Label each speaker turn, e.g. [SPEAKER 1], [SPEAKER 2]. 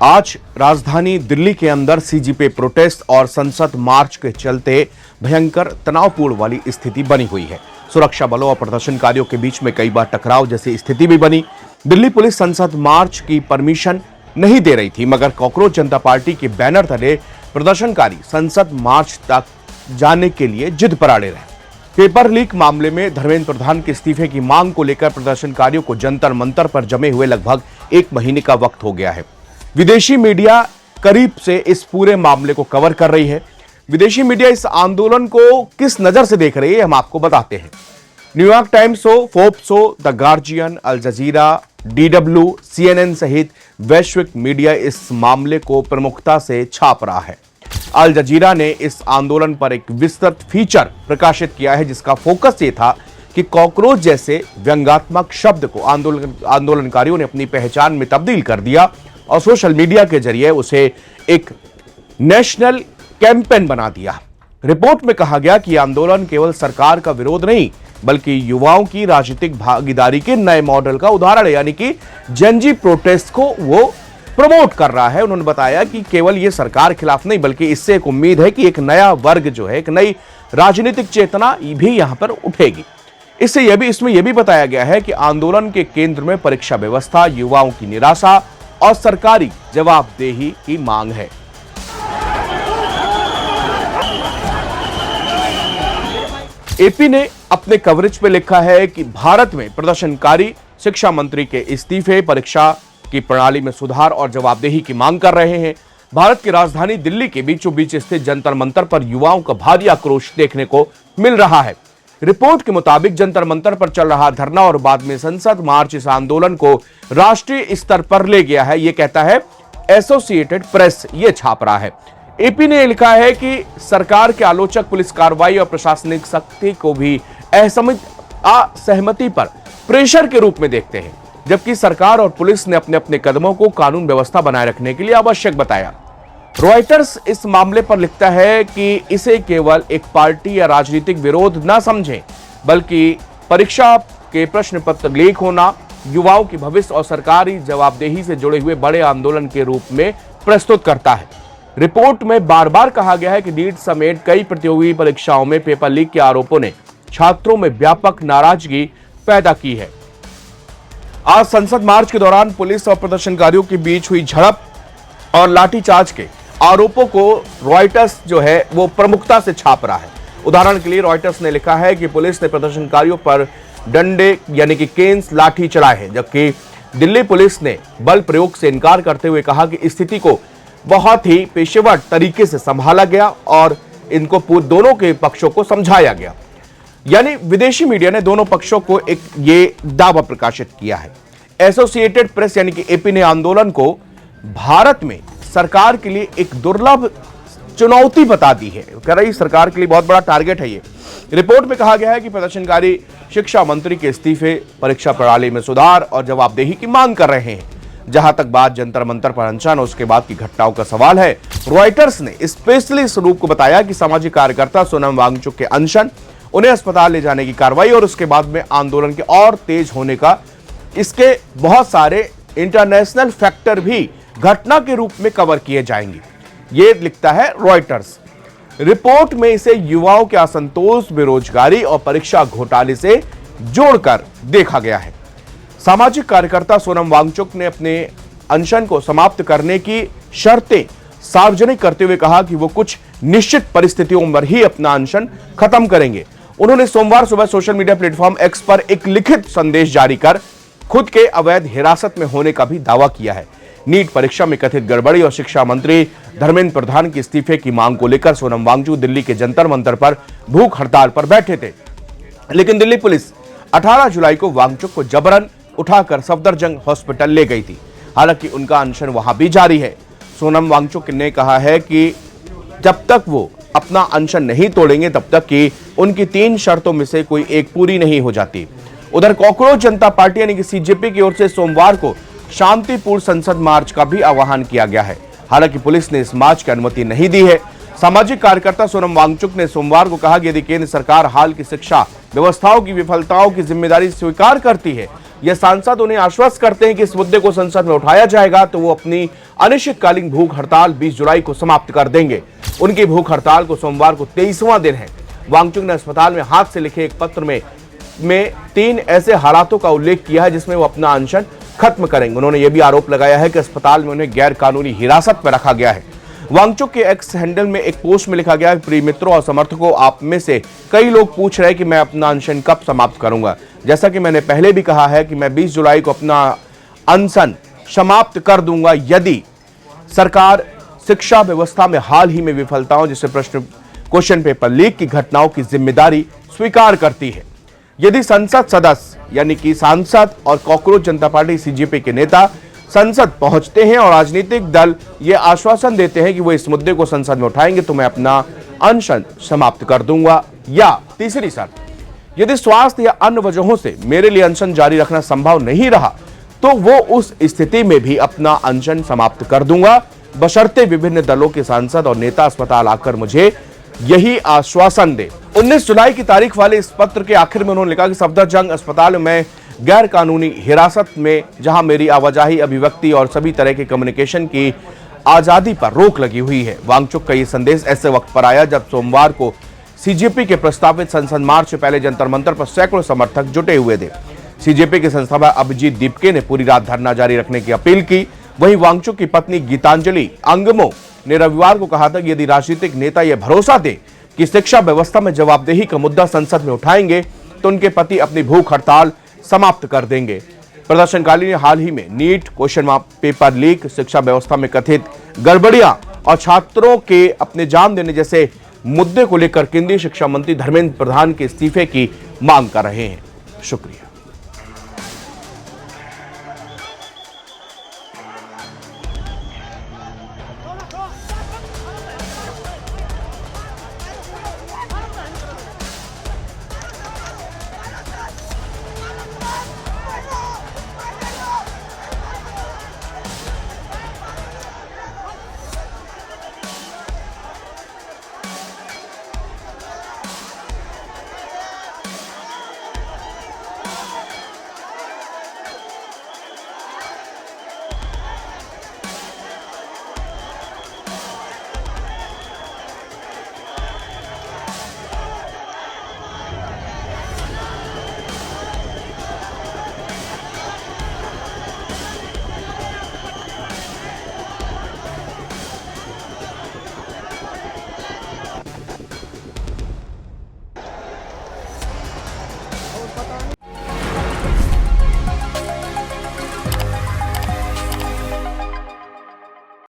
[SPEAKER 1] आज राजधानी दिल्ली के अंदर सीजीपी प्रोटेस्ट और संसद मार्च के चलते भयंकर तनावपूर्ण वाली स्थिति बनी हुई है। सुरक्षा बलों और प्रदर्शनकारियों के बीच में कई बार टकराव जैसी स्थिति भी बनी। दिल्ली पुलिस संसद मार्च की परमिशन नहीं दे रही थी, मगर कॉकरोच जनता पार्टी के बैनर तले प्रदर्शनकारी संसद मार्च तक जाने के लिए जिद पर अड़े रहे। पेपर लीक मामले में धर्मेंद्र प्रधान के इस्तीफे की मांग को लेकर प्रदर्शनकारियों को जंतर मंतर पर जमे हुए लगभग 1 महीने का वक्त हो गया है। विदेशी मीडिया करीब से इस पूरे मामले को कवर कर रही है। विदेशी मीडिया इस आंदोलन को किस नजर से देख रही है, हम आपको बताते हैं। न्यूयॉर्क टाइम्स हो, फोर्ब्स हो, the Guardian, Al Jazeera, DW, CNN सहित वैश्विक मीडिया इस मामले को प्रमुखता से छाप रहा है। अल जजीरा ने इस आंदोलन पर एक विस्तृत फीचर प्रकाशित किया है, जिसका फोकस ये था कि कॉकरोच जैसे व्यंग्यात्मक शब्द को आंदोलनकारियों ने अपनी पहचान में तब्दील कर दिया और सोशल मीडिया के जरिए उसे एक नेशनल कैंपेन बना दिया। रिपोर्ट में कहा गया कि आंदोलन केवल सरकार का विरोध नहीं, बल्कि युवाओं की राजनीतिक भागीदारी के नए मॉडल का उदाहरण है, यानी कि जेनजी प्रोटेस्ट को वो प्रमोट कर रहा है। उन्होंने बताया कि केवल ये सरकार खिलाफ नहीं, बल्कि इससे एक उम्मीद है कि एक नया वर्ग जो है, एक नई राजनीतिक चेतना भी यहां पर उठेगी। इसमें यह भी बताया गया है कि आंदोलन के केंद्र में परीक्षा व्यवस्था, युवाओं की निराशा और सरकारी जवाबदेही की मांग है। एपी ने अपने कवरेज में लिखा है कि भारत में प्रदर्शनकारी शिक्षा मंत्री के इस्तीफे, परीक्षा की प्रणाली में सुधार और जवाबदेही की मांग कर रहे हैं। भारत की राजधानी दिल्ली के बीचों बीच स्थित जंतर मंतर पर युवाओं का भारी आक्रोश देखने को मिल रहा है। रिपोर्ट के मुताबिक जंतर मंतर पर चल रहा धरना और बाद में संसद मार्च इस आंदोलन को राष्ट्रीय स्तर पर ले गया है, ये कहता है एसोसिएटेड प्रेस, ये छाप रहा है। एपी ने लिखा है कि सरकार के आलोचक पुलिस कार्रवाई और प्रशासनिक सख्ती को भी असहमति पर प्रेशर के रूप में देखते हैं, जबकि सरकार और पुलिस ने अपने अपने कदमों को कानून व्यवस्था बनाए रखने के लिए आवश्यक बताया। रॉयटर्स इस मामले पर लिखता है कि इसे केवल एक पार्टी या राजनीतिक विरोध न समझें, बल्कि परीक्षा के प्रश्न पत्र लीक होना, युवाओं की भविष्य और सरकारी जवाबदेही से जुड़े हुए बड़े आंदोलन के रूप में प्रस्तुत करता है। रिपोर्ट में बार बार कहा गया है कि नीट समेत कई प्रतियोगी परीक्षाओं में पेपर लीक के आरोपों ने छात्रों में व्यापक नाराजगी पैदा की है। आज संसद मार्च के दौरान पुलिस और प्रदर्शनकारियों के बीच हुई झड़प और लाठीचार्ज के आरोपों को रॉयटर्स जो है वो प्रमुखता से छाप रहा है। उदाहरण के लिए रॉयटर्स ने लिखा है कि पुलिस ने प्रदर्शनकारियों पर डंडे यानी कि केन्स लाठी चलाए हैं, जबकि दिल्ली पुलिस ने बल प्रयोग से इनकार करते हुए कहा कि स्थिति को बहुत ही पेशेवर तरीके से संभाला गया और इनको दोनों के पक्षों को समझाया गया। यानी विदेशी मीडिया ने दोनों पक्षों को एक ये दावा प्रकाशित किया है। एसोसिएटेड प्रेस यानी कि एपी ने आंदोलन को भारत में सरकार के लिए एक दुर्लभ चुनौती बता दी है, कह रही सरकार के लिए बहुत बड़ा टारगेट है ये। रिपोर्ट में कहा गया है कि प्रदर्शनकारी शिक्षा मंत्री के इस्तीफे, परीक्षा प्रणाली में सुधार और जवाबदेही की मांग कर रहे हैं। जहां तक बात जंतर मंतर पर अनशन और उसके बाद की घटनाओं का सवाल है, रॉयटर्स ने स्पेशली इस रूप को बताया कि सामाजिक कार्यकर्ता सोनम वांगचुक के अनशन, उन्हें अस्पताल ले जाने की कार्रवाई और उसके बाद में आंदोलन के और तेज होने का, इसके बहुत सारे इंटरनेशनल फैक्टर भी घटना के रूप में कवर किए जाएंगे, ये लिखता है रॉयटर्स। रिपोर्ट में इसे युवाओं के असंतोष, बेरोजगारी और परीक्षा घोटाले से जोड़कर देखा गया है। सामाजिक कार्यकर्ता सोनम वांगचुक ने अपने अनशन को समाप्त करने की शर्तें सार्वजनिक करते हुए कहा कि वो कुछ निश्चित परिस्थितियों पर ही अपना अनशन खत्म करेंगे। उन्होंने सोमवार सुबह सोशल मीडिया प्लेटफॉर्म एक्स पर एक लिखित संदेश जारी कर खुद के अवैध हिरासत में होने का भी दावा किया है। नीट परीक्षा में कथित गड़बड़ी और शिक्षा मंत्री धर्मेंद्र प्रधान के इस्तीफे की मांग को लेकर सोनम वांगचुक दिल्ली के जंतर मंतर पर भूख हड़ताल पर बैठे थे, लेकिन दिल्ली पुलिस 18 जुलाई को वांगचुक को जबरन उठाकर सफदरजंग हॉस्पिटल ले गई थी। हालांकि उनका अनशन वहां भी जारी है। सोनम वांगचुक ने कहा है कि जब तक वो अपना अनशन नहीं तोड़ेंगे तब तक कि उनकी 3 शर्तों में से कोई एक पूरी नहीं हो जाती। उधर कॉकरोच जनता पार्टी यानी कि सीजेपी की ओर से सोमवार को शांतिपूर्ण संसद मार्च का भी आह्वान किया गया है। हालांकि पुलिस ने इस मार्च की अनुमति नहीं दी है। सामाजिक कार्यकर्ता सोनम वांगचुक ने सोमवार को कहा कि यदि केंद्र सरकार हाल की शिक्षा व्यवस्थाओं की विफलताओं की जिम्मेदारी स्वीकार करती है। यह सांसद उन्हें आश्वस्त करते हैं कि इस मुद्दे को संसद में उठाया जाएगा तो वो अपनी अनिश्चितकालीन भूख हड़ताल 20 जुलाई को समाप्त कर देंगे। उनकी भूख हड़ताल को सोमवार को 23वां दिन है। वांगचुक ने अस्पताल में हाथ से लिखे एक पत्र में 3 ऐसे हालातों का उल्लेख किया है जिसमें वो अपना अनशन खत्म करेंगे। उन्होंने यह भी आरोप लगाया है कि अस्पताल में उन्हें गैर कानूनी हिरासत में रखा गया है। वांगचुक के एक्स हैंडल में एक पोस्ट में लिखा गया है, प्रिय मित्रों और समर्थकों, आप में से कई लोग पूछ रहे हैं कि मैं अपना अनशन कब समाप्त करूंगा। जैसा कि मैंने पहले भी कहा है कि मैं 20 जुलाई को अपना अनशन समाप्त कर दूंगा यदि सरकार शिक्षा व्यवस्था में हाल ही में विफलताओं जैसे क्वेश्चन पेपर लीक की घटनाओं की जिम्मेदारी स्वीकार करती है। यदि संसद सदस्य यानी कि सांसद और कॉकरोच जनता पार्टी सीजेपी के नेता संसद पहुंचते हैं और राजनीतिक दल ये आश्वासन देते हैं कि वो इस मुद्दे को संसद में उठाएंगे तो मैं अपना अनशन समाप्त कर दूंगा। या तीसरी शर्त, यदि स्वास्थ्य या अन्य वजहों से मेरे लिए अनशन जारी रखना संभव नहीं रहा तो वो उस स्थिति में भी अपना अनशन समाप्त कर दूंगा, बशर्ते विभिन्न दलों के सांसद और नेता अस्पताल आकर मुझे यही आश्वासन दे। 19 जुलाई की तारीख वाले इस पत्र के आखिर में उन्होंने लिखा कि सफदरजंग अस्पताल में गैर कानूनी हिरासत में जहां मेरी आवाजाही, अभिव्यक्ति और सभी तरह के कम्युनिकेशन की आजादी पर रोक लगी हुई है। वांगचुक का यह संदेश ऐसे वक्त पर आया जब सोमवार को सीजेपी के प्रस्तावित संसद मार्च से पहले जंतर मंतर पर सैकड़ों समर्थक जुटे हुए थे। सीजेपी के संस्थापक अभिजीत दीपके ने पूरी रात धरना जारी रखने की अपील की। वहीं वांगचुक की पत्नी गीतांजलि अंगमो ने रविवार को कहा था कि यदि राजनीतिक नेता यह भरोसा दे कि शिक्षा व्यवस्था में जवाबदेही का मुद्दा संसद में उठाएंगे तो उनके पति अपनी भूख हड़ताल समाप्त कर देंगे। प्रदर्शनकारियों ने हाल ही में नीट क्वेश्चन पेपर लीक, शिक्षा व्यवस्था में कथित गड़बड़ियां और छात्रों के अपने जान देने जैसे मुद्दे को लेकर केंद्रीय शिक्षा मंत्री धर्मेंद्र प्रधान के इस्तीफे की मांग कर रहे हैं। शुक्रिया।